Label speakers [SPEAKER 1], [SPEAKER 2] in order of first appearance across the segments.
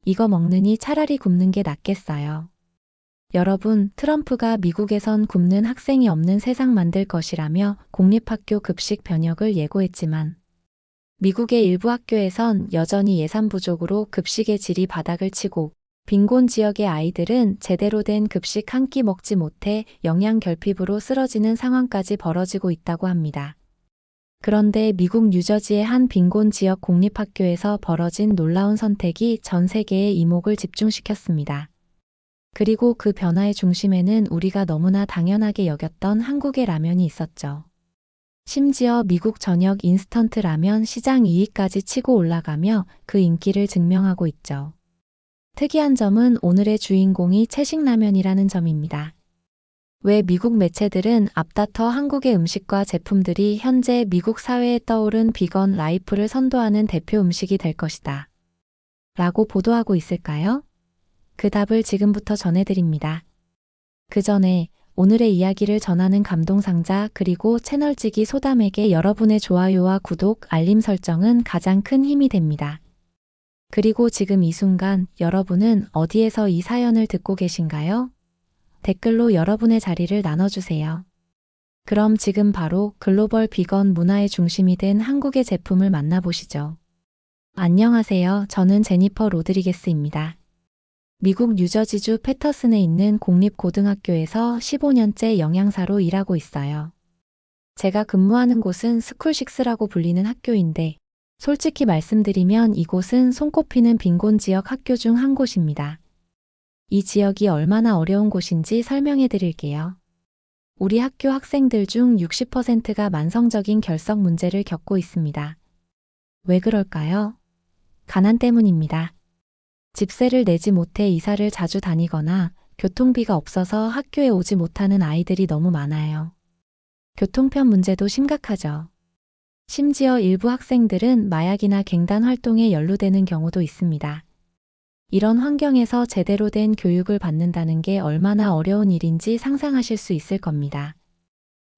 [SPEAKER 1] 이거 먹느니 차라리 굶는 게 낫겠어요. 여러분, 트럼프가 미국에선 굶는 학생이 없는 세상 만들 것이라며 공립학교 급식 변혁을 예고했지만 미국의 일부 학교에선 여전히 예산 부족으로 급식의 질이 바닥을 치고 빈곤 지역의 아이들은 제대로 된 급식 한 끼 먹지 못해 영양 결핍으로 쓰러지는 상황까지 벌어지고 있다고 합니다. 그런데 미국 뉴저지의 한 빈곤 지역 공립학교에서 벌어진 놀라운 선택이 전 세계의 이목을 집중시켰습니다. 그리고 그 변화의 중심에는 우리가 너무나 당연하게 여겼던 한국의 라면이 있었죠. 심지어 미국 전역 인스턴트 라면 시장 2위까지 치고 올라가며 그 인기를 증명하고 있죠. 특이한 점은 오늘의 주인공이 채식라면이라는 점입니다. 왜 미국 매체들은 앞다퉈 한국의 음식과 제품들이 현재 미국 사회에 떠오른 비건 라이프를 선도하는 대표 음식이 될 것이다 라고 보도하고 있을까요? 그 답을 지금부터 전해드립니다. 그 전에 오늘의 이야기를 전하는 감동상자 그리고 채널지기 소담에게 여러분의 좋아요와 구독, 알림 설정은 가장 큰 힘이 됩니다. 그리고 지금 이 순간 여러분은 어디에서 이 사연을 듣고 계신가요? 댓글로 여러분의 자리를 나눠주세요. 그럼 지금 바로 글로벌 비건 문화의 중심이 된 한국의 제품을 만나보시죠. 안녕하세요. 저는 제니퍼 로드리게스입니다. 미국 뉴저지주 패터슨에 있는 공립고등학교에서 15년째 영양사로 일하고 있어요. 제가 근무하는 곳은 스쿨식스라고 불리는 학교인데 솔직히 말씀드리면 이곳은 손꼽히는 빈곤 지역 학교 중 한 곳입니다. 이 지역이 얼마나 어려운 곳인지 설명해 드릴게요. 우리 학교 학생들 중 60%가 만성적인 결석 문제를 겪고 있습니다. 왜 그럴까요? 가난 때문입니다. 집세를 내지 못해 이사를 자주 다니거나 교통비가 없어서 학교에 오지 못하는 아이들이 너무 많아요. 교통편 문제도 심각하죠. 심지어 일부 학생들은 마약이나 갱단 활동에 연루되는 경우도 있습니다. 이런 환경에서 제대로 된 교육을 받는다는 게 얼마나 어려운 일인지 상상하실 수 있을 겁니다.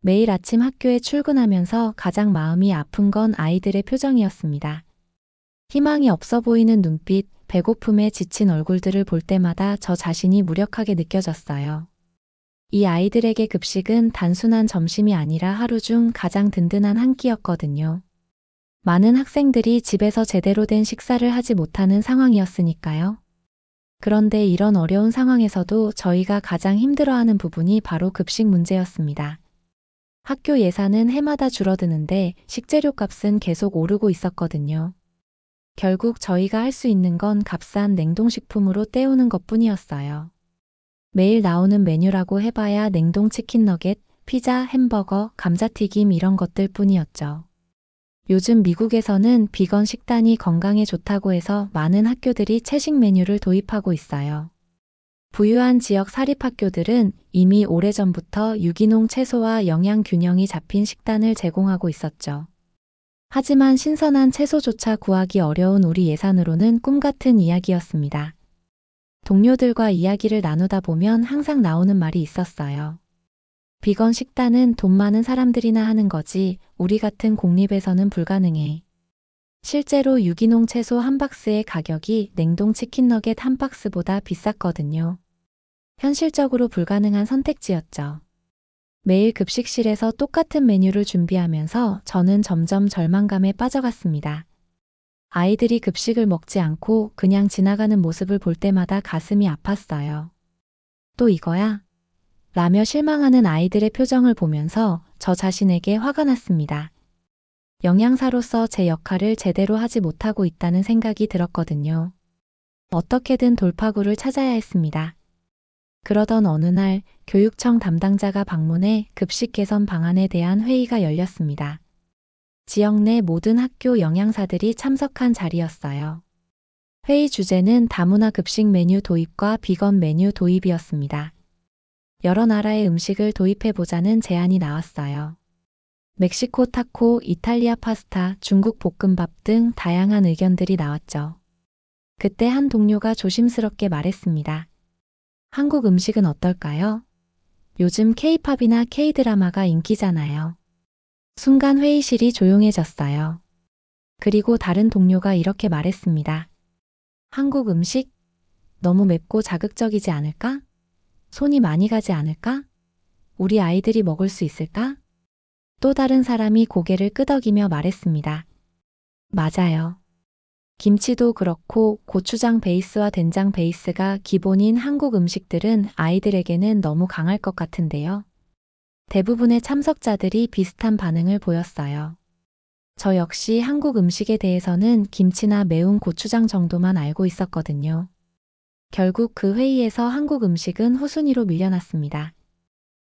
[SPEAKER 1] 매일 아침 학교에 출근하면서 가장 마음이 아픈 건 아이들의 표정이었습니다. 희망이 없어 보이는 눈빛, 배고픔에 지친 얼굴들을 볼 때마다 저 자신이 무력하게 느껴졌어요. 이 아이들에게 급식은 단순한 점심이 아니라 하루 중 가장 든든한 한 끼였거든요. 많은 학생들이 집에서 제대로 된 식사를 하지 못하는 상황이었으니까요. 그런데 이런 어려운 상황에서도 저희가 가장 힘들어하는 부분이 바로 급식 문제였습니다. 학교 예산은 해마다 줄어드는데 식재료 값은 계속 오르고 있었거든요. 결국 저희가 할 수 있는 건 값싼 냉동식품으로 때우는 것뿐이었어요. 매일 나오는 메뉴라고 해봐야 냉동 치킨 너겟, 피자, 햄버거, 감자튀김 이런 것들 뿐이었죠. 요즘 미국에서는 비건 식단이 건강에 좋다고 해서 많은 학교들이 채식 메뉴를 도입하고 있어요. 부유한 지역 사립학교들은 이미 오래전부터 유기농 채소와 영양 균형이 잡힌 식단을 제공하고 있었죠. 하지만 신선한 채소조차 구하기 어려운 우리 예산으로는 꿈같은 이야기였습니다. 동료들과 이야기를 나누다 보면 항상 나오는 말이 있었어요. 비건 식단은 돈 많은 사람들이나 하는 거지 우리 같은 공립에서는 불가능해. 실제로 유기농 채소 한 박스의 가격이 냉동 치킨 너겟 한 박스보다 비쌌거든요. 현실적으로 불가능한 선택지였죠. 매일 급식실에서 똑같은 메뉴를 준비하면서 저는 점점 절망감에 빠져갔습니다. 아이들이 급식을 먹지 않고 그냥 지나가는 모습을 볼 때마다 가슴이 아팠어요. 또 이거야? 라며 실망하는 아이들의 표정을 보면서 저 자신에게 화가 났습니다. 영양사로서 제 역할을 제대로 하지 못하고 있다는 생각이 들었거든요. 어떻게든 돌파구를 찾아야 했습니다. 그러던 어느 날 교육청 담당자가 방문해 급식 개선 방안에 대한 회의가 열렸습니다. 지역 내 모든 학교 영양사들이 참석한 자리였어요. 회의 주제는 다문화 급식 메뉴 도입과 비건 메뉴 도입이었습니다. 여러 나라의 음식을 도입해보자는 제안이 나왔어요. 멕시코 타코, 이탈리아 파스타, 중국 볶음밥 등 다양한 의견들이 나왔죠. 그때 한 동료가 조심스럽게 말했습니다. 한국 음식은 어떨까요? 요즘 K-팝이나 K-드라마가 인기잖아요. 순간 회의실이 조용해졌어요. 그리고 다른 동료가 이렇게 말했습니다. 한국 음식? 너무 맵고 자극적이지 않을까? 손이 많이 가지 않을까? 우리 아이들이 먹을 수 있을까? 또 다른 사람이 고개를 끄덕이며 말했습니다. 맞아요. 김치도 그렇고 고추장 베이스와 된장 베이스가 기본인 한국 음식들은 아이들에게는 너무 강할 것 같은데요. 대부분의 참석자들이 비슷한 반응을 보였어요. 저 역시 한국 음식에 대해서는 김치나 매운 고추장 정도만 알고 있었거든요. 결국 그 회의에서 한국 음식은 후순위로 밀려났습니다.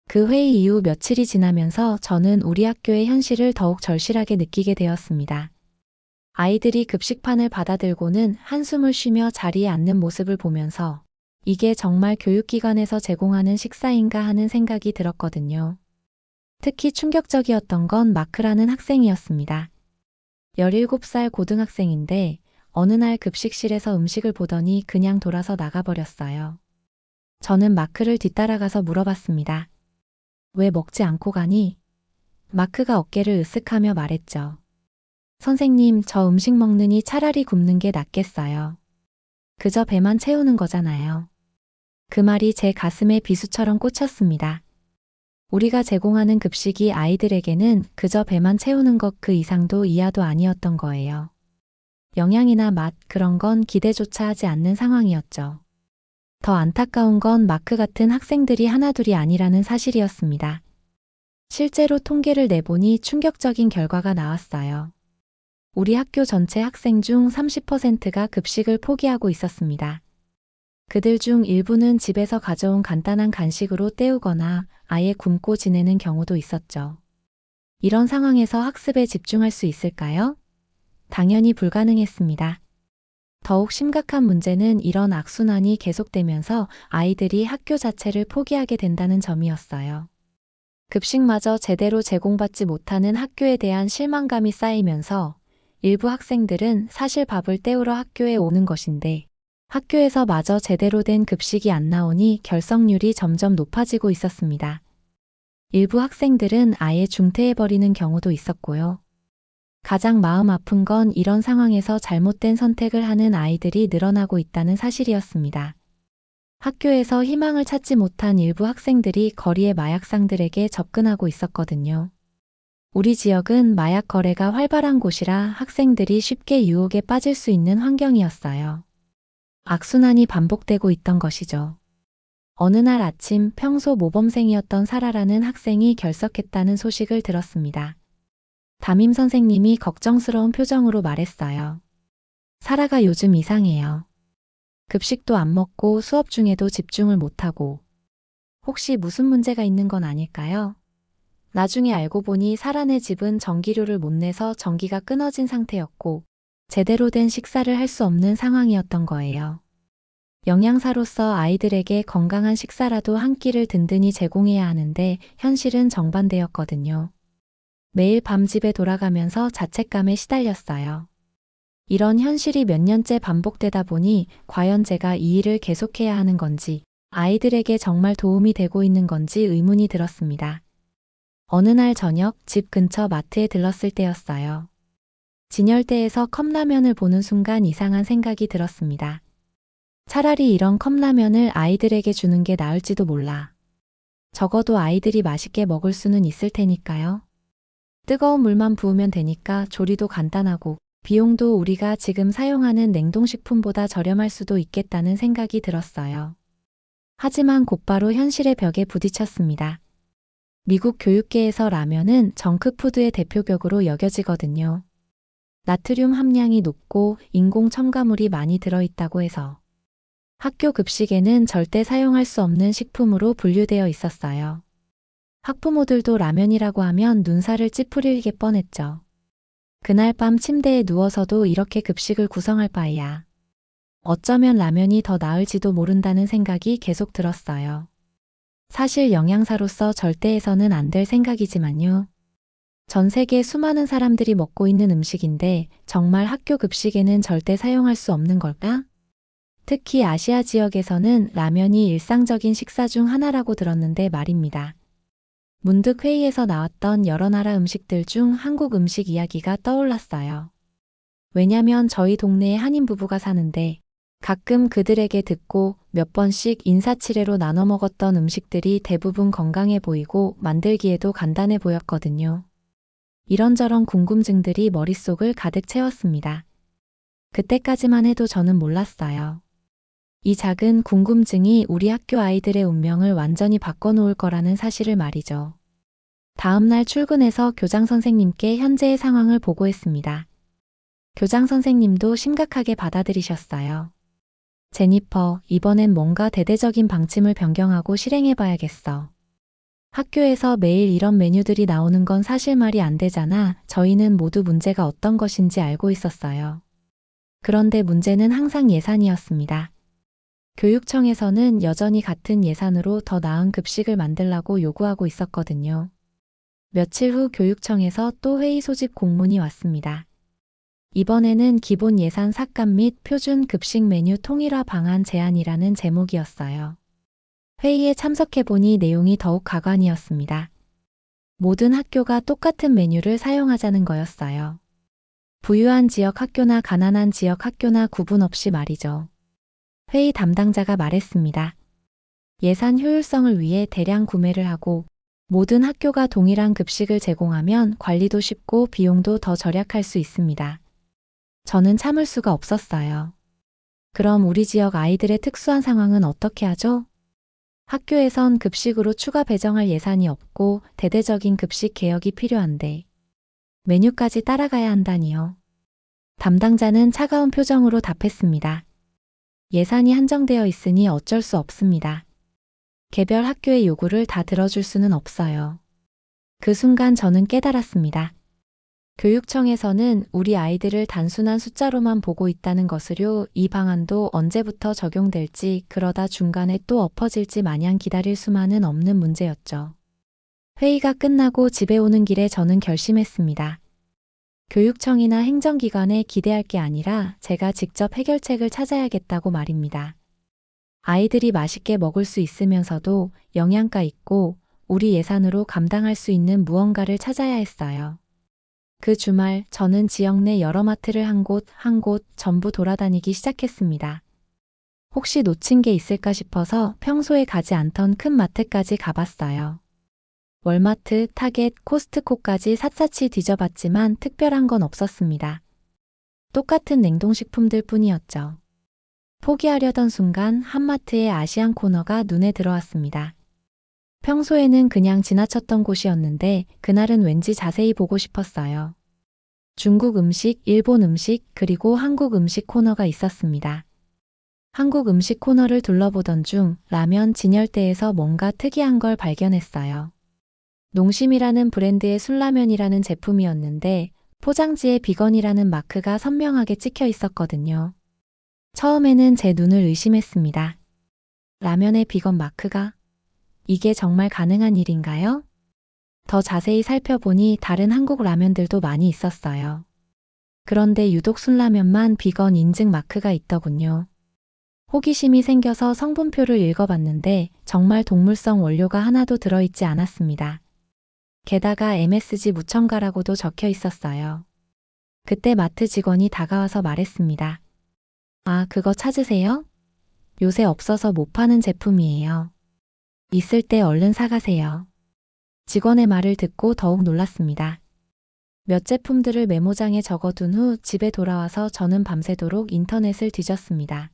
[SPEAKER 1] 그 회의 이후 며칠이 지나면서 저는 우리 학교의 현실을 더욱 절실하게 느끼게 되었습니다. 아이들이 급식판을 받아들고는 한숨을 쉬며 자리에 앉는 모습을 보면서 이게 정말 교육기관에서 제공하는 식사인가 하는 생각이 들었거든요. 특히 충격적이었던 건 마크라는 학생이었습니다. 17살 고등학생인데 어느 날 급식실에서 음식을 보더니 그냥 돌아서 나가버렸어요. 저는 마크를 뒤따라가서 물어봤습니다. 왜 먹지 않고 가니? 마크가 어깨를 으쓱하며 말했죠. 선생님, 저 음식 먹느니 차라리 굶는 게 낫겠어요. 그저 배만 채우는 거잖아요. 그 말이 제 가슴에 비수처럼 꽂혔습니다. 우리가 제공하는 급식이 아이들에게는 그저 배만 채우는 것 그 이상도 이하도 아니었던 거예요. 영양이나 맛, 그런 건 기대조차 하지 않는 상황이었죠. 더 안타까운 건 마크 같은 학생들이 하나둘이 아니라는 사실이었습니다. 실제로 통계를 내보니 충격적인 결과가 나왔어요. 우리 학교 전체 학생 중 30%가 급식을 포기하고 있었습니다. 그들 중 일부는 집에서 가져온 간단한 간식으로 때우거나 아예 굶고 지내는 경우도 있었죠. 이런 상황에서 학습에 집중할 수 있을까요? 당연히 불가능했습니다. 더욱 심각한 문제는 이런 악순환이 계속되면서 아이들이 학교 자체를 포기하게 된다는 점이었어요. 급식마저 제대로 제공받지 못하는 학교에 대한 실망감이 쌓이면서 일부 학생들은 사실 밥을 때우러 학교에 오는 것인데 학교에서 마저 제대로 된 급식이 안 나오니 결석률이 점점 높아지고 있었습니다. 일부 학생들은 아예 중퇴해버리는 경우도 있었고요. 가장 마음 아픈 건 이런 상황에서 잘못된 선택을 하는 아이들이 늘어나고 있다는 사실이었습니다. 학교에서 희망을 찾지 못한 일부 학생들이 거리의 마약상들에게 접근하고 있었거든요. 우리 지역은 마약 거래가 활발한 곳이라 학생들이 쉽게 유혹에 빠질 수 있는 환경이었어요. 악순환이 반복되고 있던 것이죠. 어느 날 아침 평소 모범생이었던 사라라는 학생이 결석했다는 소식을 들었습니다. 담임 선생님이 걱정스러운 표정으로 말했어요. 사라가 요즘 이상해요. 급식도 안 먹고 수업 중에도 집중을 못하고. 혹시 무슨 문제가 있는 건 아닐까요? 나중에 알고 보니 사라네 집은 전기료를 못 내서 전기가 끊어진 상태였고 제대로 된 식사를 할 수 없는 상황이었던 거예요. 영양사로서 아이들에게 건강한 식사라도 한 끼를 든든히 제공해야 하는데 현실은 정반대였거든요. 매일 밤 집에 돌아가면서 자책감에 시달렸어요. 이런 현실이 몇 년째 반복되다 보니 과연 제가 이 일을 계속해야 하는 건지 아이들에게 정말 도움이 되고 있는 건지 의문이 들었습니다. 어느 날 저녁 집 근처 마트에 들렀을 때였어요. 진열대에서 컵라면을 보는 순간 이상한 생각이 들었습니다. 차라리 이런 컵라면을 아이들에게 주는 게 나을지도 몰라. 적어도 아이들이 맛있게 먹을 수는 있을 테니까요. 뜨거운 물만 부으면 되니까 조리도 간단하고 비용도 우리가 지금 사용하는 냉동식품보다 저렴할 수도 있겠다는 생각이 들었어요. 하지만 곧바로 현실의 벽에 부딪혔습니다. 미국 교육계에서 라면은 정크푸드의 대표격으로 여겨지거든요. 나트륨 함량이 높고 인공 첨가물이 많이 들어있다고 해서 학교 급식에는 절대 사용할 수 없는 식품으로 분류되어 있었어요. 학부모들도 라면이라고 하면 눈살을 찌푸리게 뻔했죠. 그날 밤 침대에 누워서도 이렇게 급식을 구성할 바에야 어쩌면 라면이 더 나을지도 모른다는 생각이 계속 들었어요. 사실 영양사로서 절대 해서는 안 될 생각이지만요. 전 세계 수많은 사람들이 먹고 있는 음식인데 정말 학교 급식에는 절대 사용할 수 없는 걸까? 특히 아시아 지역에서는 라면이 일상적인 식사 중 하나라고 들었는데 말입니다. 문득 회의에서 나왔던 여러 나라 음식들 중 한국 음식 이야기가 떠올랐어요. 왜냐면 저희 동네에 한인 부부가 사는데 가끔 그들에게 듣고 몇 번씩 인사치레로 나눠 먹었던 음식들이 대부분 건강해 보이고 만들기에도 간단해 보였거든요. 이런저런 궁금증들이 머릿속을 가득 채웠습니다. 그때까지만 해도 저는 몰랐어요. 이 작은 궁금증이 우리 학교 아이들의 운명을 완전히 바꿔놓을 거라는 사실을 말이죠. 다음날 출근해서 교장 선생님께 현재의 상황을 보고했습니다. 교장 선생님도 심각하게 받아들이셨어요. 제니퍼, 이번엔 뭔가 대대적인 방침을 변경하고 실행해봐야겠어. 학교에서 매일 이런 메뉴들이 나오는 건 사실 말이 안 되잖아. 저희는 모두 문제가 어떤 것인지 알고 있었어요. 그런데 문제는 항상 예산이었습니다. 교육청에서는 여전히 같은 예산으로 더 나은 급식을 만들라고 요구하고 있었거든요. 며칠 후 교육청에서 또 회의 소집 공문이 왔습니다. 이번에는 기본 예산 삭감 및 표준 급식 메뉴 통일화 방안 제안이라는 제목이었어요. 회의에 참석해보니 내용이 더욱 가관이었습니다. 모든 학교가 똑같은 메뉴를 사용하자는 거였어요. 부유한 지역 학교나 가난한 지역 학교나 구분 없이 말이죠. 회의 담당자가 말했습니다. 예산 효율성을 위해 대량 구매를 하고 모든 학교가 동일한 급식을 제공하면 관리도 쉽고 비용도 더 절약할 수 있습니다. 저는 참을 수가 없었어요. 그럼 우리 지역 아이들의 특수한 상황은 어떻게 하죠? 학교에선 급식으로 추가 배정할 예산이 없고 대대적인 급식 개혁이 필요한데 메뉴까지 따라가야 한다니요. 담당자는 차가운 표정으로 답했습니다. 예산이 한정되어 있으니 어쩔 수 없습니다. 개별 학교의 요구를 다 들어줄 수는 없어요. 그 순간 저는 깨달았습니다. 교육청에서는 우리 아이들을 단순한 숫자로만 보고 있다는 것을요. 이 방안도 언제부터 적용될지 그러다 중간에 또 엎어질지 마냥 기다릴 수만은 없는 문제였죠. 회의가 끝나고 집에 오는 길에 저는 결심했습니다. 교육청이나 행정기관에 기대할 게 아니라 제가 직접 해결책을 찾아야겠다고 말입니다. 아이들이 맛있게 먹을 수 있으면서도 영양가 있고 우리 예산으로 감당할 수 있는 무언가를 찾아야 했어요. 그 주말 저는 지역 내 여러 마트를 한 곳 한 곳 전부 돌아다니기 시작했습니다. 혹시 놓친 게 있을까 싶어서 평소에 가지 않던 큰 마트까지 가봤어요. 월마트, 타겟, 코스트코까지 샅샅이 뒤져봤지만 특별한 건 없었습니다. 똑같은 냉동식품들 뿐이었죠. 포기하려던 순간 한마트의 아시안 코너가 눈에 들어왔습니다. 평소에는 그냥 지나쳤던 곳이었는데 그날은 왠지 자세히 보고 싶었어요. 중국 음식, 일본 음식, 그리고 한국 음식 코너가 있었습니다. 한국 음식 코너를 둘러보던 중 라면 진열대에서 뭔가 특이한 걸 발견했어요. 농심이라는 브랜드의 술라면이라는 제품이었는데 포장지에 비건이라는 마크가 선명하게 찍혀 있었거든요. 처음에는 제 눈을 의심했습니다. 라면에 비건 마크가? 이게 정말 가능한 일인가요? 더 자세히 살펴보니 다른 한국 라면들도 많이 있었어요. 그런데 유독 술라면만 비건 인증 마크가 있더군요. 호기심이 생겨서 성분표를 읽어봤는데 정말 동물성 원료가 하나도 들어있지 않았습니다. 게다가 MSG 무첨가라고도 적혀 있었어요. 그때 마트 직원이 다가와서 말했습니다. 아, 그거 찾으세요? 요새 없어서 못 파는 제품이에요. 있을 때 얼른 사가세요. 직원의 말을 듣고 더욱 놀랐습니다. 몇 제품들을 메모장에 적어둔 후 집에 돌아와서 저는 밤새도록 인터넷을 뒤졌습니다.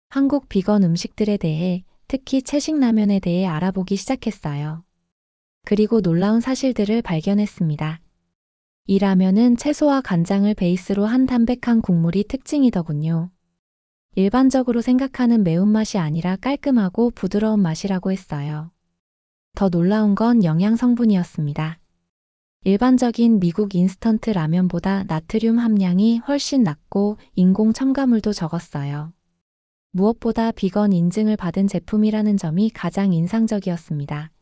[SPEAKER 1] 한국 비건 음식들에 대해, 특히 채식라면에 대해 알아보기 시작했어요. 그리고 놀라운 사실들을 발견했습니다. 이 라면은 채소와 간장을 베이스로 한 담백한 국물이 특징이더군요. 일반적으로 생각하는 매운맛이 아니라 깔끔하고 부드러운 맛이라고 했어요. 더 놀라운 건 영양 성분이었습니다. 일반적인 미국 인스턴트 라면보다 나트륨 함량이 훨씬 낮고 인공 첨가물도 적었어요. 무엇보다 비건 인증을 받은 제품이라는 점이 가장 인상적이었습니다.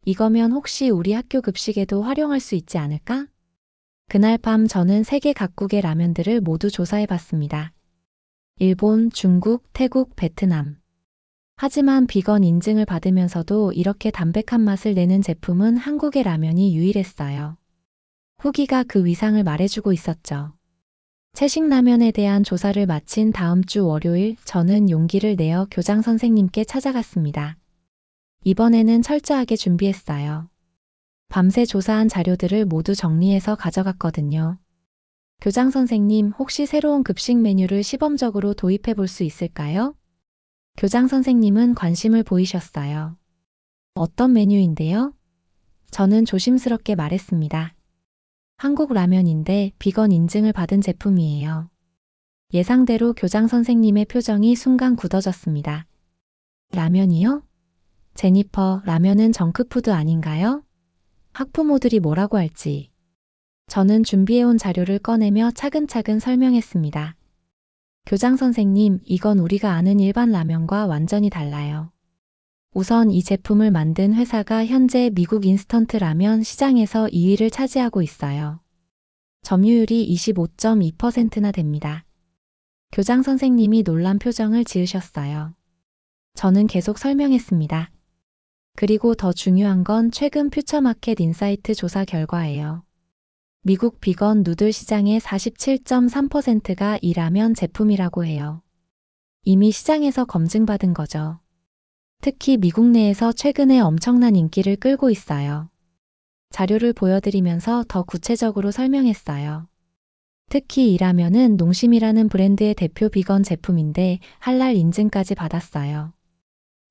[SPEAKER 1] 이거면 혹시 우리 학교 급식에도 활용할 수 있지 않을까? 그날 밤 저는 세계 각국의 라면들을 모두 조사해봤습니다. 일본, 중국, 태국, 베트남. 하지만 비건 인증을 받으면서도 이렇게 담백한 맛을 내는 제품은 한국의 라면이 유일했어요. 후기가 그 위상을 말해주고 있었죠. 채식라면에 대한 조사를 마친 다음 주 월요일 저는 용기를 내어 교장 선생님께 찾아갔습니다. 이번에는 철저하게 준비했어요. 밤새 조사한 자료들을 모두 정리해서 가져갔거든요. 교장 선생님, 혹시 새로운 급식 메뉴를 시범적으로 도입해 볼 수 있을까요? 교장 선생님은 관심을 보이셨어요. 어떤 메뉴인데요? 저는 조심스럽게 말했습니다. 한국 라면인데 비건 인증을 받은 제품이에요. 예상대로 교장 선생님의 표정이 순간 굳어졌습니다. 라면이요? 제니퍼, 라면은 정크푸드 아닌가요? 학부모들이 뭐라고 할지. 저는 준비해온 자료를 꺼내며 차근차근 설명했습니다. 교장 선생님, 이건 우리가 아는 일반 라면과 완전히 달라요. 우선 이 제품을 만든 회사가 현재 미국 인스턴트 라면 시장에서 2위를 차지하고 있어요. 점유율이 25.2%나 됩니다. 교장 선생님이 놀란 표정을 지으셨어요. 저는 계속 설명했습니다. 그리고 더 중요한 건 최근 퓨처마켓 인사이트 조사 결과예요. 미국 비건 누들 시장의 47.3%가 이 라면 제품이라고 해요. 이미 시장에서 검증받은 거죠. 특히 미국 내에서 최근에 엄청난 인기를 끌고 있어요. 자료를 보여드리면서 더 구체적으로 설명했어요. 특히 이 라면은 농심이라는 브랜드의 대표 비건 제품인데 할랄 인증까지 받았어요.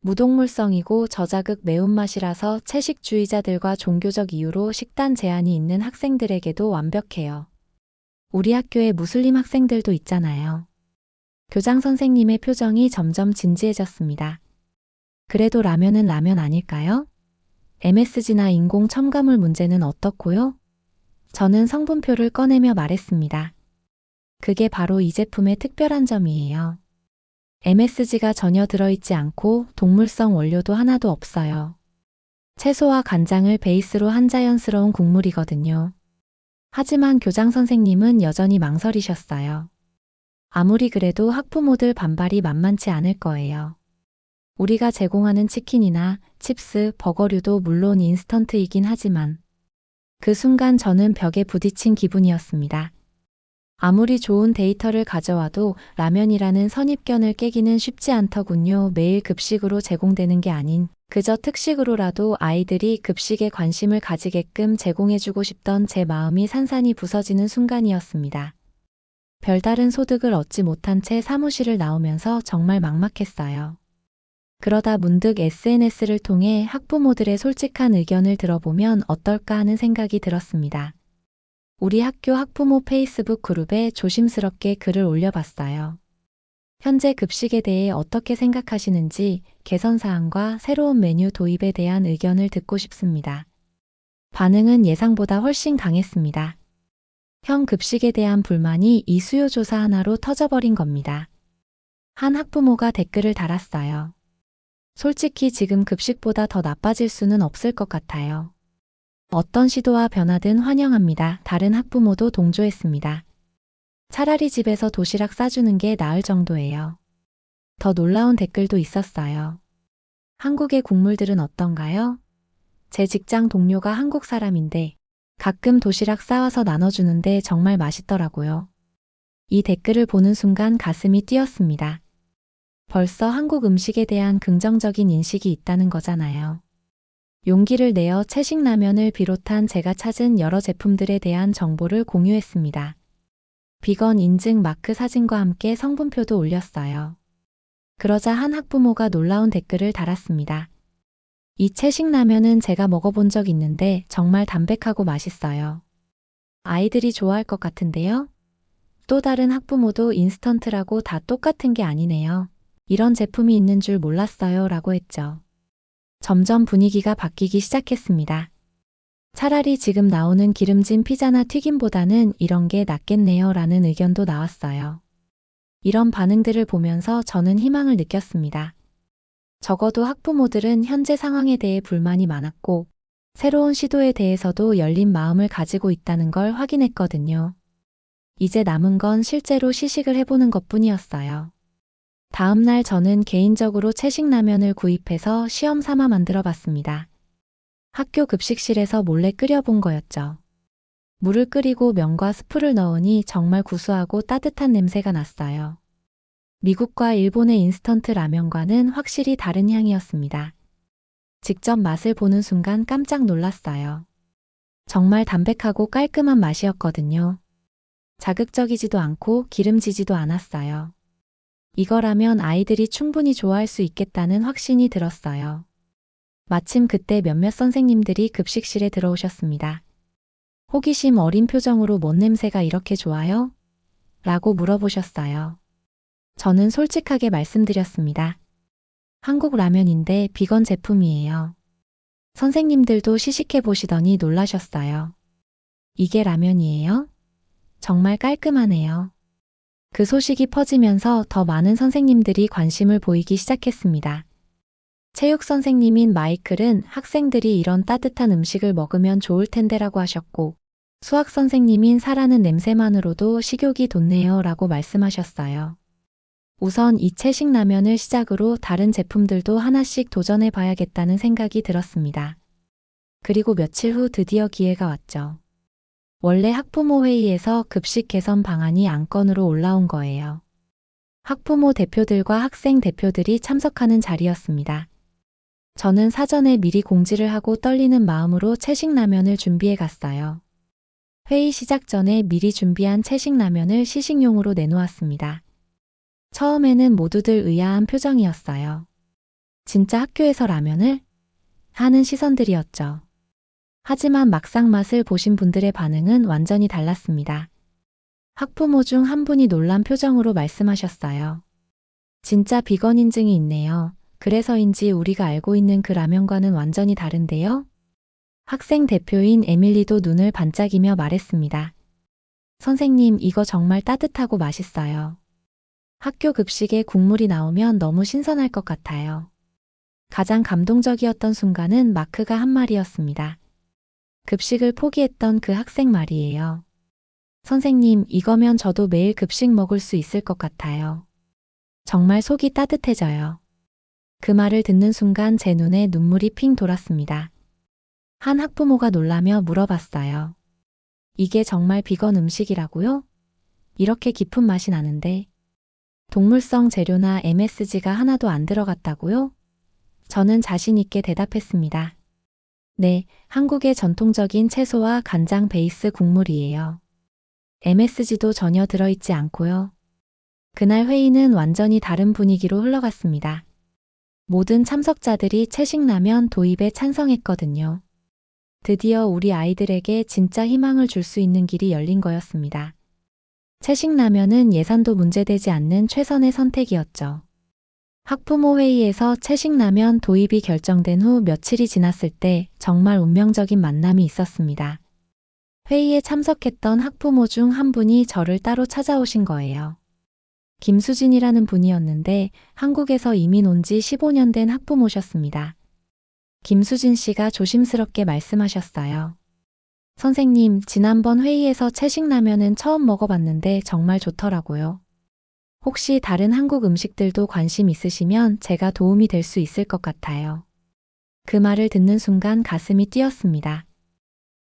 [SPEAKER 1] 무동물성이고 저자극 매운맛이라서 채식주의자들과 종교적 이유로 식단 제한이 있는 학생들에게도 완벽해요. 우리 학교에 무슬림 학생들도 있잖아요. 교장 선생님의 표정이 점점 진지해졌습니다. 그래도 라면은 라면 아닐까요? MSG나 인공 첨가물 문제는 어떻고요? 저는 성분표를 꺼내며 말했습니다. 그게 바로 이 제품의 특별한 점이에요. MSG가 전혀 들어있지 않고 동물성 원료도 하나도 없어요. 채소와 간장을 베이스로 한 자연스러운 국물이거든요. 하지만 교장 선생님은 여전히 망설이셨어요. 아무리 그래도 학부모들 반발이 만만치 않을 거예요. 우리가 제공하는 치킨이나 칩스, 버거류도 물론 인스턴트이긴 하지만 그 순간 저는 벽에 부딪힌 기분이었습니다. 아무리 좋은 데이터를 가져와도 라면이라는 선입견을 깨기는 쉽지 않더군요. 매일 급식으로 제공되는 게 아닌 그저 특식으로라도 아이들이 급식에 관심을 가지게끔 제공해주고 싶던 제 마음이 산산이 부서지는 순간이었습니다. 별다른 소득을 얻지 못한 채 사무실을 나오면서 정말 막막했어요. 그러다 문득 SNS를 통해 학부모들의 솔직한 의견을 들어보면 어떨까 하는 생각이 들었습니다. 우리 학교 학부모 페이스북 그룹에 조심스럽게 글을 올려봤어요. 현재 급식에 대해 어떻게 생각하시는지 개선사항과 새로운 메뉴 도입에 대한 의견을 듣고 싶습니다. 반응은 예상보다 훨씬 강했습니다. 형 급식에 대한 불만이 이 수요조사 하나로 터져버린 겁니다. 한 학부모가 댓글을 달았어요. 솔직히 지금 급식보다 더 나빠질 수는 없을 것 같아요. 어떤 시도와 변화든 환영합니다. 다른 학부모도 동조했습니다. 차라리 집에서 도시락 싸주는 게 나을 정도예요. 더 놀라운 댓글도 있었어요. 한국의 국물들은 어떤가요? 제 직장 동료가 한국 사람인데 가끔 도시락 싸와서 나눠주는데 정말 맛있더라고요. 이 댓글을 보는 순간 가슴이 뛰었습니다. 벌써 한국 음식에 대한 긍정적인 인식이 있다는 거잖아요. 용기를 내어 채식라면을 비롯한 제가 찾은 여러 제품들에 대한 정보를 공유했습니다. 비건 인증 마크 사진과 함께 성분표도 올렸어요. 그러자 한 학부모가 놀라운 댓글을 달았습니다. 이 채식라면은 제가 먹어본 적 있는데 정말 담백하고 맛있어요. 아이들이 좋아할 것 같은데요? 또 다른 학부모도 인스턴트라고 다 똑같은 게 아니네요. 이런 제품이 있는 줄 몰랐어요 라고 했죠. 점점 분위기가 바뀌기 시작했습니다. 차라리 지금 나오는 기름진 피자나 튀김보다는 이런 게 낫겠네요 라는 의견도 나왔어요. 이런 반응들을 보면서 저는 희망을 느꼈습니다. 적어도 학부모들은 현재 상황에 대해 불만이 많았고 새로운 시도에 대해서도 열린 마음을 가지고 있다는 걸 확인했거든요. 이제 남은 건 실제로 시식을 해보는 것뿐이었어요. 다음 날 저는 개인적으로 채식라면을 구입해서 시험 삼아 만들어 봤습니다. 학교 급식실에서 몰래 끓여본 거였죠. 물을 끓이고 면과 스프를 넣으니 정말 구수하고 따뜻한 냄새가 났어요. 미국과 일본의 인스턴트 라면과는 확실히 다른 향이었습니다. 직접 맛을 보는 순간 깜짝 놀랐어요. 정말 담백하고 깔끔한 맛이었거든요. 자극적이지도 않고 기름지지도 않았어요. 이거라면 아이들이 충분히 좋아할 수 있겠다는 확신이 들었어요. 마침 그때 몇몇 선생님들이 급식실에 들어오셨습니다. 호기심 어린 표정으로 뭔 냄새가 이렇게 좋아요? 라고 물어보셨어요. 저는 솔직하게 말씀드렸습니다. 한국 라면인데 비건 제품이에요. 선생님들도 시식해 보시더니 놀라셨어요. 이게 라면이에요? 정말 깔끔하네요. 그 소식이 퍼지면서 더 많은 선생님들이 관심을 보이기 시작했습니다. 체육 선생님인 마이클은 학생들이 이런 따뜻한 음식을 먹으면 좋을 텐데라고 하셨고, 수학 선생님인 사라는 냄새만으로도 식욕이 돋네요 라고 말씀하셨어요. 우선 이 채식 라면을 시작으로 다른 제품들도 하나씩 도전해 봐야겠다는 생각이 들었습니다. 그리고 며칠 후 드디어 기회가 왔죠. 원래 학부모 회의에서 급식 개선 방안이 안건으로 올라온 거예요. 학부모 대표들과 학생 대표들이 참석하는 자리였습니다. 저는 사전에 미리 공지를 하고 떨리는 마음으로 채식 라면을 준비해 갔어요. 회의 시작 전에 미리 준비한 채식 라면을 시식용으로 내놓았습니다. 처음에는 모두들 의아한 표정이었어요. 진짜 학교에서 라면을? 하는 시선들이었죠. 하지만 막상 맛을 보신 분들의 반응은 완전히 달랐습니다. 학부모 중 한 분이 놀란 표정으로 말씀하셨어요. 진짜 비건 인증이 있네요. 그래서인지 우리가 알고 있는 그 라면과는 완전히 다른데요? 학생 대표인 에밀리도 눈을 반짝이며 말했습니다. 선생님, 이거 정말 따뜻하고 맛있어요. 학교 급식에 국물이 나오면 너무 신선할 것 같아요. 가장 감동적이었던 순간은 마크가 한 말이었습니다. 급식을 포기했던 그 학생 말이에요. 선생님, 이거면 저도 매일 급식 먹을 수 있을 것 같아요. 정말 속이 따뜻해져요. 그 말을 듣는 순간 제 눈에 눈물이 핑 돌았습니다. 한 학부모가 놀라며 물어봤어요. 이게 정말 비건 음식이라고요? 이렇게 깊은 맛이 나는데. 동물성 재료나 MSG가 하나도 안 들어갔다고요? 저는 자신 있게 대답했습니다. 네, 한국의 전통적인 채소와 간장 베이스 국물이에요. MSG도 전혀 들어있지 않고요. 그날 회의는 완전히 다른 분위기로 흘러갔습니다. 모든 참석자들이 채식라면 도입에 찬성했거든요. 드디어 우리 아이들에게 진짜 희망을 줄 수 있는 길이 열린 거였습니다. 채식라면은 예산도 문제되지 않는 최선의 선택이었죠. 학부모 회의에서 채식라면 도입이 결정된 후 며칠이 지났을 때 정말 운명적인 만남이 있었습니다. 회의에 참석했던 학부모 중 한 분이 저를 따로 찾아오신 거예요. 김수진이라는 분이었는데 한국에서 이민 온 지 15년 된 학부모셨습니다. 김수진 씨가 조심스럽게 말씀하셨어요. 선생님, 지난번 회의에서 채식라면은 처음 먹어봤는데 정말 좋더라고요. 혹시 다른 한국 음식들도 관심 있으시면 제가 도움이 될 수 있을 것 같아요. 그 말을 듣는 순간 가슴이 뛰었습니다.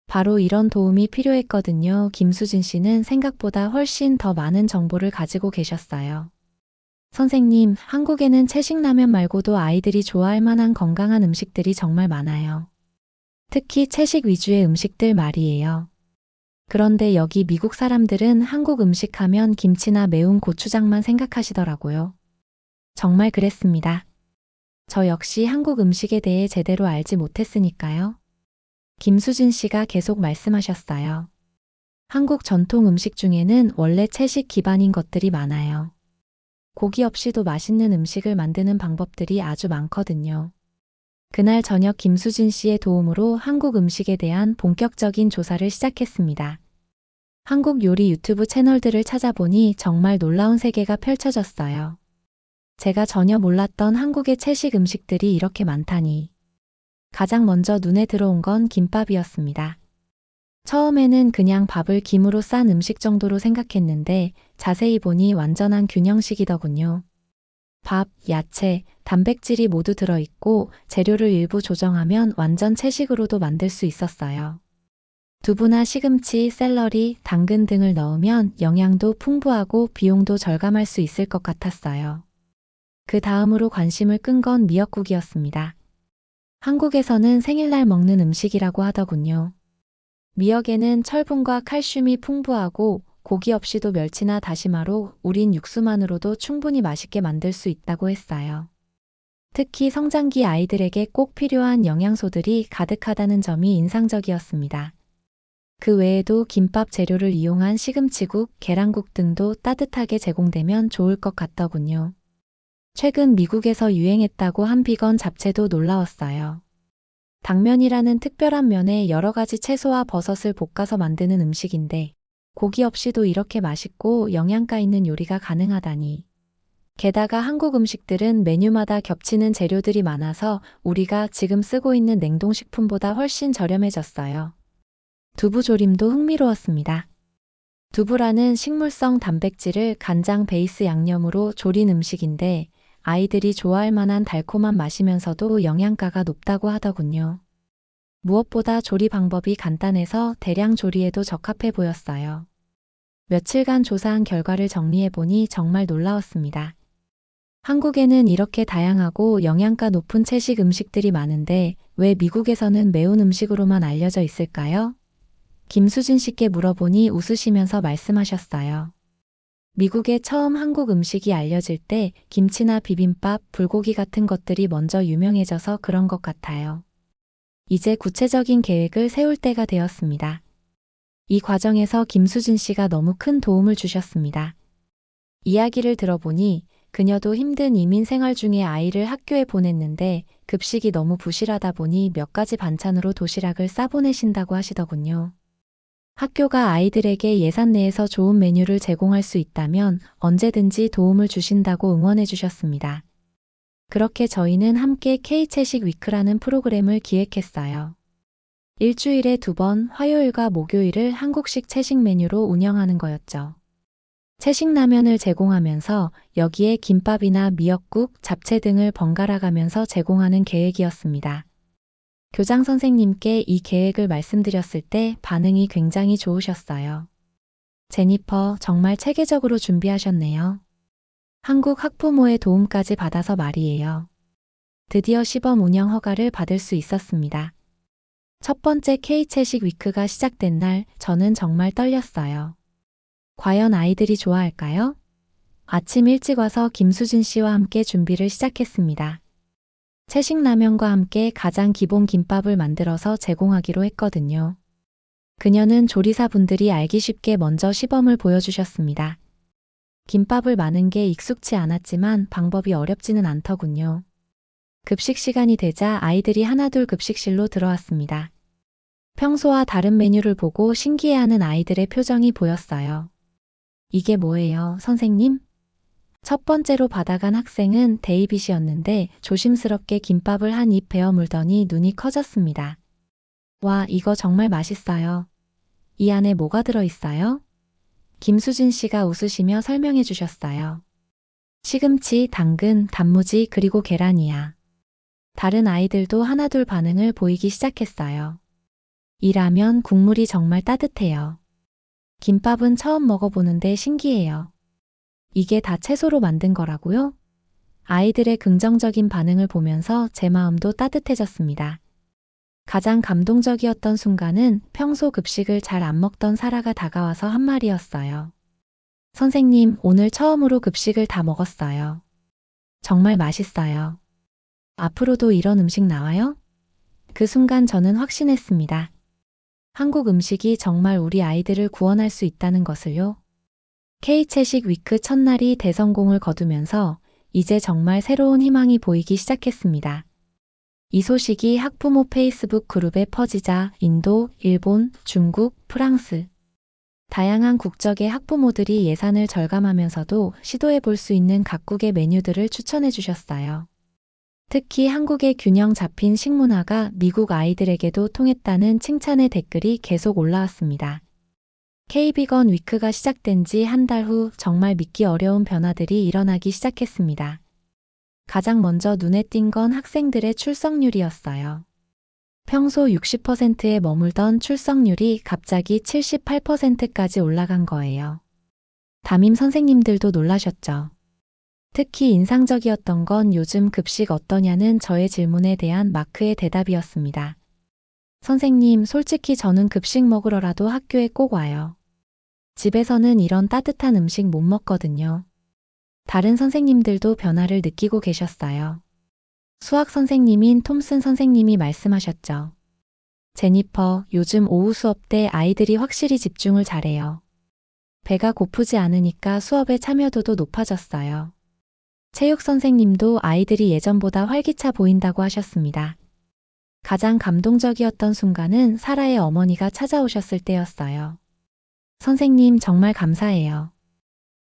[SPEAKER 1] 바로 이런 도움이 필요했거든요. 김수진 씨는 생각보다 훨씬 더 많은 정보를 가지고 계셨어요. 선생님, 한국에는 채식라면 말고도 아이들이 좋아할 만한 건강한 음식들이 정말 많아요. 특히 채식 위주의 음식들 말이에요. 그런데 여기 미국 사람들은 한국 음식 하면 김치나 매운 고추장만 생각하시더라고요. 정말 그랬습니다. 저 역시 한국 음식에 대해 제대로 알지 못했으니까요. 김수진 씨가 계속 말씀하셨어요. 한국 전통 음식 중에는 원래 채식 기반인 것들이 많아요. 고기 없이도 맛있는 음식을 만드는 방법들이 아주 많거든요. 그날 저녁 김수진 씨의 도움으로 한국 음식에 대한 본격적인 조사를 시작했습니다. 한국 요리 유튜브 채널들을 찾아보니 정말 놀라운 세계가 펼쳐졌어요. 제가 전혀 몰랐던 한국의 채식 음식들이 이렇게 많다니. 가장 먼저 눈에 들어온 건 김밥이었습니다. 처음에는 그냥 밥을 김으로 싼 음식 정도로 생각했는데 자세히 보니 완전한 균형식이더군요. 밥, 야채, 단백질이 모두 들어있고 재료를 일부 조정하면 완전 채식으로도 만들 수 있었어요. 두부나 시금치, 샐러리, 당근 등을 넣으면 영양도 풍부하고 비용도 절감할 수 있을 것 같았어요. 그 다음으로 관심을 끈 건 미역국이었습니다. 한국에서는 생일날 먹는 음식이라고 하더군요. 미역에는 철분과 칼슘이 풍부하고 고기 없이도 멸치나 다시마로 우린 육수만으로도 충분히 맛있게 만들 수 있다고 했어요. 특히 성장기 아이들에게 꼭 필요한 영양소들이 가득하다는 점이 인상적이었습니다. 그 외에도 김밥 재료를 이용한 시금치국, 계란국 등도 따뜻하게 제공되면 좋을 것 같더군요. 최근 미국에서 유행했다고 한 비건 잡채도 놀라웠어요. 당면이라는 특별한 면에 여러 가지 채소와 버섯을 볶아서 만드는 음식인데 고기 없이도 이렇게 맛있고 영양가 있는 요리가 가능하다니. 게다가 한국 음식들은 메뉴마다 겹치는 재료들이 많아서 우리가 지금 쓰고 있는 냉동식품보다 훨씬 저렴해졌어요. 두부조림도 흥미로웠습니다. 두부라는 식물성 단백질을 간장 베이스 양념으로 조린 음식인데 아이들이 좋아할 만한 달콤한 맛이면서도 영양가가 높다고 하더군요. 무엇보다 조리 방법이 간단해서 대량 조리에도 적합해 보였어요. 며칠간 조사한 결과를 정리해보니 정말 놀라웠습니다. 한국에는 이렇게 다양하고 영양가 높은 채식 음식들이 많은데 왜 미국에서는 매운 음식으로만 알려져 있을까요? 김수진 씨께 물어보니 웃으시면서 말씀하셨어요. 미국에 처음 한국 음식이 알려질 때 김치나 비빔밥, 불고기 같은 것들이 먼저 유명해져서 그런 것 같아요. 이제 구체적인 계획을 세울 때가 되었습니다. 이 과정에서 김수진 씨가 너무 큰 도움을 주셨습니다. 이야기를 들어보니 그녀도 힘든 이민 생활 중에 아이를 학교에 보냈는데 급식이 너무 부실하다 보니 몇 가지 반찬으로 도시락을 싸보내신다고 하시더군요. 학교가 아이들에게 예산 내에서 좋은 메뉴를 제공할 수 있다면 언제든지 도움을 주신다고 응원해 주셨습니다. 그렇게 저희는 함께 K채식 위크라는 프로그램을 기획했어요. 일주일에 2번 화요일과 목요일을 한국식 채식 메뉴로 운영하는 거였죠. 채식 라면을 제공하면서 여기에 김밥이나 미역국, 잡채 등을 번갈아 가면서 제공하는 계획이었습니다. 교장 선생님께 이 계획을 말씀드렸을 때 반응이 굉장히 좋으셨어요. 제니퍼, 정말 체계적으로 준비하셨네요. 한국 학부모의 도움까지 받아서 말이에요. 드디어 시범 운영 허가를 받을 수 있었습니다. 첫 번째 K채식 위크가 시작된 날 저는 정말 떨렸어요. 과연 아이들이 좋아할까요? 아침 일찍 와서 김수진 씨와 함께 준비를 시작했습니다. 채식 라면과 함께 가장 기본 김밥을 만들어서 제공하기로 했거든요. 그녀는 조리사분들이 알기 쉽게 먼저 시범을 보여주셨습니다. 김밥을 마는 게 익숙치 않았지만 방법이 어렵지는 않더군요. 급식 시간이 되자 아이들이 하나둘 급식실로 들어왔습니다. 평소와 다른 메뉴를 보고 신기해하는 아이들의 표정이 보였어요. 이게 뭐예요, 선생님? 첫 번째로 받아간 학생은 데이빗이었는데 조심스럽게 김밥을 한 입 베어 물더니 눈이 커졌습니다. 와, 이거 정말 맛있어요. 이 안에 뭐가 들어있어요? 김수진 씨가 웃으시며 설명해 주셨어요. 시금치, 당근, 단무지 그리고 계란이야. 다른 아이들도 하나둘 반응을 보이기 시작했어요. 이 라면 국물이 정말 따뜻해요. 김밥은 처음 먹어보는데 신기해요. 이게 다 채소로 만든 거라고요? 아이들의 긍정적인 반응을 보면서 제 마음도 따뜻해졌습니다. 가장 감동적이었던 순간은 평소 급식을 잘 안 먹던 사라가 다가와서 한 말이었어요. 선생님, 오늘 처음으로 급식을 다 먹었어요. 정말 맛있어요. 앞으로도 이런 음식 나와요? 그 순간 저는 확신했습니다. 한국 음식이 정말 우리 아이들을 구원할 수 있다는 것을요. K채식 위크 첫날이 대성공을 거두면서 이제 정말 새로운 희망이 보이기 시작했습니다. 이 소식이 학부모 페이스북 그룹에 퍼지자 인도, 일본, 중국, 프랑스 다양한 국적의 학부모들이 예산을 절감하면서도 시도해 볼 수 있는 각국의 메뉴들을 추천해 주셨어요. 특히 한국의 균형 잡힌 식문화가 미국 아이들에게도 통했다는 칭찬의 댓글이 계속 올라왔습니다. K비건 위크가 시작된 지 한 달 후 정말 믿기 어려운 변화들이 일어나기 시작했습니다. 가장 먼저 눈에 띈 건 학생들의 출석률이었어요. 평소 60%에 머물던 출석률이 갑자기 78%까지 올라간 거예요. 담임 선생님들도 놀라셨죠. 특히 인상적이었던 건 요즘 급식 어떠냐는 저의 질문에 대한 마크의 대답이었습니다. 선생님, 솔직히 저는 급식 먹으러라도 학교에 꼭 와요. 집에서는 이런 따뜻한 음식 못 먹거든요. 다른 선생님들도 변화를 느끼고 계셨어요. 수학 선생님인 톰슨 선생님이 말씀하셨죠. 제니퍼, 요즘 오후 수업 때 아이들이 확실히 집중을 잘해요. 배가 고프지 않으니까 수업의 참여도도 높아졌어요. 체육 선생님도 아이들이 예전보다 활기차 보인다고 하셨습니다. 가장 감동적이었던 순간은 사라의 어머니가 찾아오셨을 때였어요. 선생님 정말 감사해요.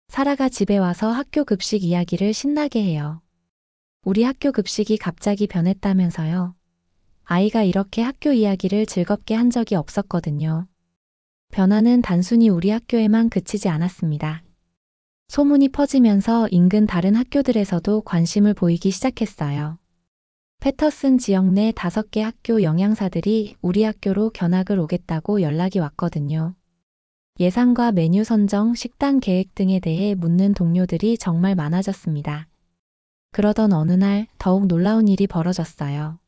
[SPEAKER 1] 사라가 집에 와서 학교 급식 이야기를 신나게 해요. 우리 학교 급식이 갑자기 변했다면서요. 아이가 이렇게 학교 이야기를 즐겁게 한 적이 없었거든요. 변화는 단순히 우리 학교에만 그치지 않았습니다. 소문이 퍼지면서 인근 다른 학교들에서도 관심을 보이기 시작했어요. 패터슨 지역 내 5개 학교 영양사들이 우리 학교로 견학을 오겠다고 연락이 왔거든요. 예산과 메뉴 선정, 식단 계획 등에 대해 묻는 동료들이 정말 많아졌습니다. 그러던 어느 날 더욱 놀라운 일이 벌어졌어요.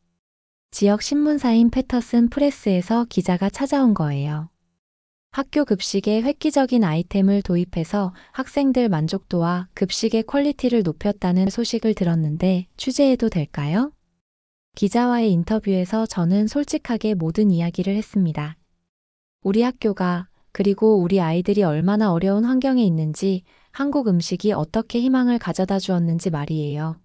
[SPEAKER 1] 지역 신문사인 패터슨 프레스에서 기자가 찾아온 거예요. 학교 급식에 획기적인 아이템을 도입해서 학생들 만족도와 급식의 퀄리티를 높였다는 소식을 들었는데 취재해도 될까요? 기자와의 인터뷰에서 저는 솔직하게 모든 이야기를 했습니다. 우리 학교가 그리고 우리 아이들이 얼마나 어려운 환경에 있는지, 한국 음식이 어떻게 희망을 가져다 주었는지 말이에요.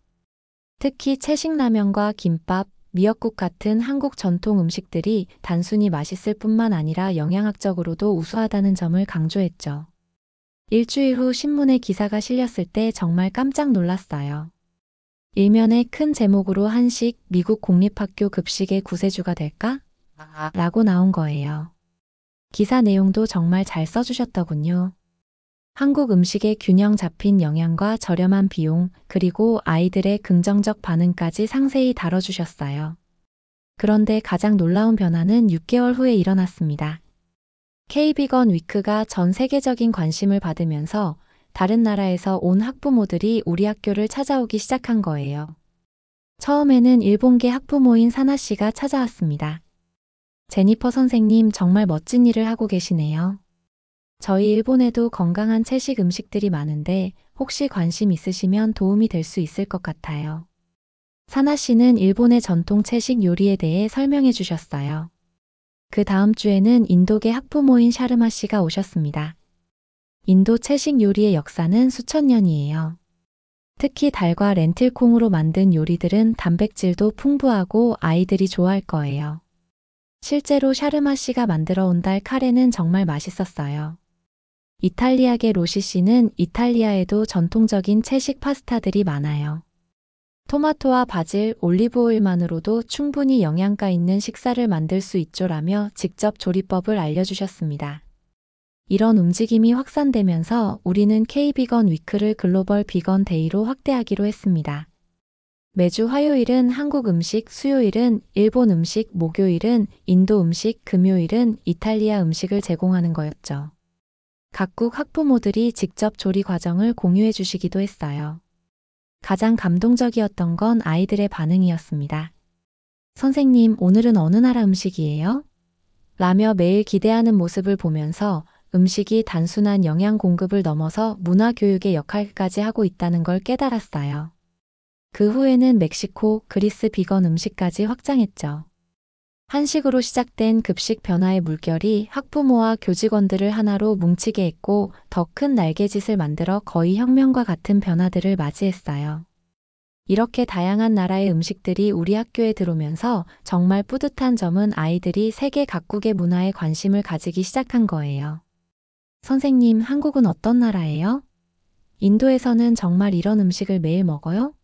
[SPEAKER 1] 특히 채식라면과 김밥, 미역국 같은 한국 전통 음식들이 단순히 맛있을 뿐만 아니라 영양학적으로도 우수하다는 점을 강조했죠. 일주일 후 신문에 기사가 실렸을 때 정말 깜짝 놀랐어요. 일면에 큰 제목으로 한식, 미국 공립학교 급식의 구세주가 될까? 라고 나온 거예요. 기사 내용도 정말 잘 써주셨더군요. 한국 음식의 균형 잡힌 영양과 저렴한 비용, 그리고 아이들의 긍정적 반응까지 상세히 다뤄주셨어요. 그런데 가장 놀라운 변화는 6개월 후에 일어났습니다. K-비건 위크가 전 세계적인 관심을 받으면서 다른 나라에서 온 학부모들이 우리 학교를 찾아오기 시작한 거예요. 처음에는 일본계 학부모인 사나 씨가 찾아왔습니다. 제니퍼 선생님 정말 멋진 일을 하고 계시네요. 저희 일본에도 건강한 채식 음식들이 많은데 혹시 관심 있으시면 도움이 될 수 있을 것 같아요. 사나 씨는 일본의 전통 채식 요리에 대해 설명해 주셨어요. 그 다음 주에는 인도계 학부모인 샤르마 씨가 오셨습니다. 인도 채식 요리의 역사는 수천 년이에요. 특히 달과 렌틸콩으로 만든 요리들은 단백질도 풍부하고 아이들이 좋아할 거예요. 실제로 샤르마 씨가 만들어 온 달 카레는 정말 맛있었어요. 이탈리아계 로시 씨는 이탈리아에도 전통적인 채식 파스타들이 많아요. 토마토와 바질, 올리브오일만으로도 충분히 영양가 있는 식사를 만들 수 있죠라며 직접 조리법을 알려주셨습니다. 이런 움직임이 확산되면서 우리는 K-비건 위크를 글로벌 비건 데이로 확대하기로 했습니다. 매주 화요일은 한국 음식, 수요일은 일본 음식, 목요일은 인도 음식, 금요일은 이탈리아 음식을 제공하는 거였죠. 각국 학부모들이 직접 조리 과정을 공유해 주시기도 했어요. 가장 감동적이었던 건 아이들의 반응이었습니다. 선생님, 오늘은 어느 나라 음식이에요? 라며 매일 기대하는 모습을 보면서 음식이 단순한 영양 공급을 넘어서 문화 교육의 역할까지 하고 있다는 걸 깨달았어요. 그 후에는 멕시코, 그리스 비건 음식까지 확장했죠. 한식으로 시작된 급식 변화의 물결이 학부모와 교직원들을 하나로 뭉치게 했고 더 큰 날개짓을 만들어 거의 혁명과 같은 변화들을 맞이했어요. 이렇게 다양한 나라의 음식들이 우리 학교에 들어오면서 정말 뿌듯한 점은 아이들이 세계 각국의 문화에 관심을 가지기 시작한 거예요. 선생님, 한국은 어떤 나라예요? 인도에서는 정말 이런 음식을 매일 먹어요?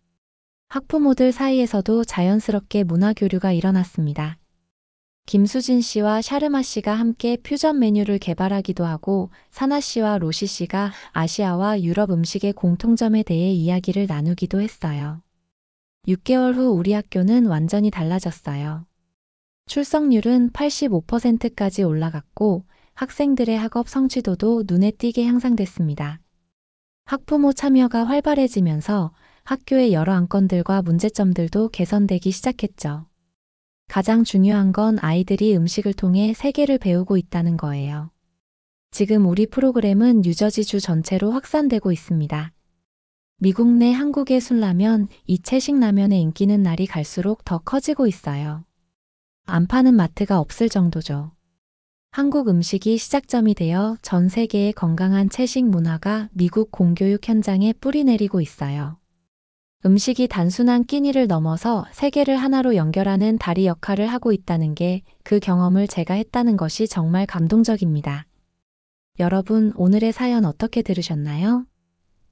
[SPEAKER 1] 학부모들 사이에서도 자연스럽게 문화 교류가 일어났습니다. 김수진 씨와 샤르마 씨가 함께 퓨전 메뉴를 개발하기도 하고 사나 씨와 로시 씨가 아시아와 유럽 음식의 공통점에 대해 이야기를 나누기도 했어요. 6개월 후 우리 학교는 완전히 달라졌어요. 출석률은 85%까지 올라갔고 학생들의 학업 성취도도 눈에 띄게 향상됐습니다. 학부모 참여가 활발해지면서 학교의 여러 안건들과 문제점들도 개선되기 시작했죠. 가장 중요한 건 아이들이 음식을 통해 세계를 배우고 있다는 거예요. 지금 우리 프로그램은 뉴저지주 전체로 확산되고 있습니다. 미국 내 한국의 술라면, 이 채식 라면의 인기는 날이 갈수록 더 커지고 있어요. 안 파는 마트가 없을 정도죠. 한국 음식이 시작점이 되어 전 세계의 건강한 채식 문화가 미국 공교육 현장에 뿌리내리고 있어요. 음식이 단순한 끼니를 넘어서 세계를 하나로 연결하는 다리 역할을 하고 있다는 게 그 경험을 제가 했다는 것이 정말 감동적입니다. 여러분, 오늘의 사연 어떻게 들으셨나요?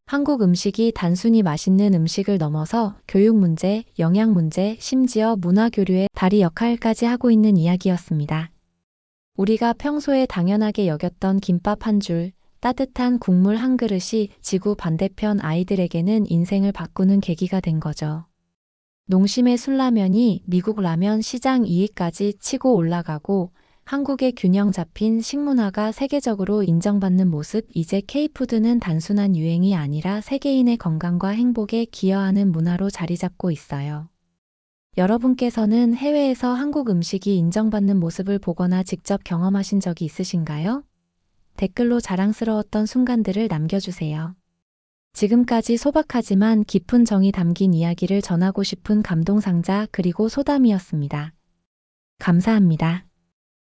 [SPEAKER 1] 한국 음식이 단순히 맛있는 음식을 넘어서 교육 문제, 영양 문제, 심지어 문화 교류의 다리 역할까지 하고 있는 이야기였습니다. 우리가 평소에 당연하게 여겼던 김밥 한 줄, 따뜻한 국물 한 그릇이 지구 반대편 아이들에게는 인생을 바꾸는 계기가 된 거죠. 농심의 술라면이 미국 라면 시장 2위까지 치고 올라가고 한국의 균형 잡힌 식문화가 세계적으로 인정받는 모습, 이제 K푸드는 단순한 유행이 아니라 세계인의 건강과 행복에 기여하는 문화로 자리 잡고 있어요. 여러분께서는 해외에서 한국 음식이 인정받는 모습을 보거나 직접 경험하신 적이 있으신가요? 댓글로 자랑스러웠던 순간들을 남겨주세요. 지금까지 소박하지만 깊은 정이 담긴 이야기를 전하고 싶은 감동상자 그리고 소담이었습니다. 감사합니다.